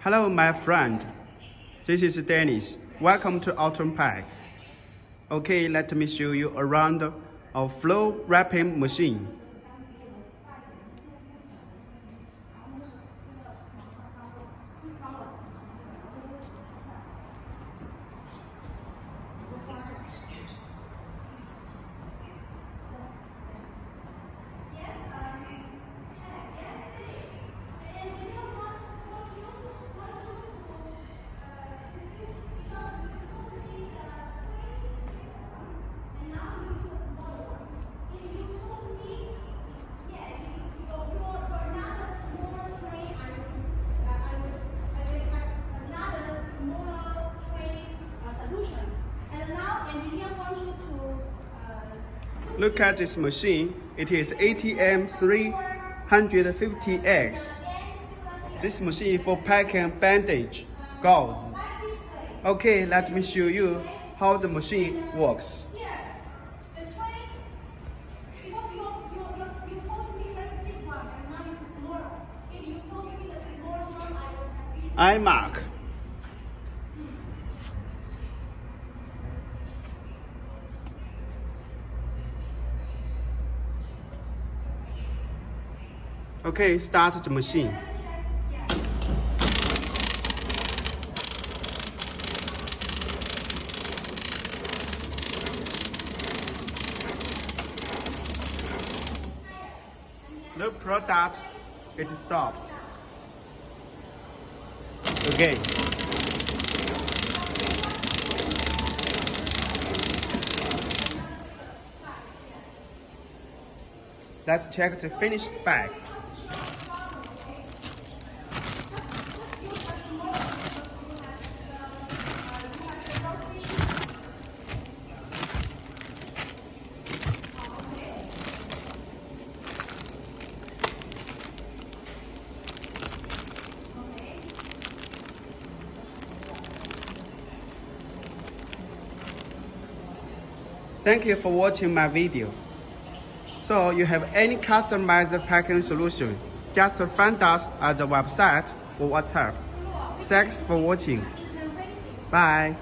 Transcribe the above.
Hello, my friend. This is Dennis. Welcome to Autompack. Okay, let me show you around our flow wrapping machine. Look at this machine. It is ATM-350X. This machine for packing bandage gauze. Okay, let me show you how the machine works. I mark. Okay, start the machine. The product is stopped. Okay. Let's check the finished bag. Thank you for watching my video. So you have any customized packing solution, just find us at the website or WhatsApp. Thanks for watching. Bye.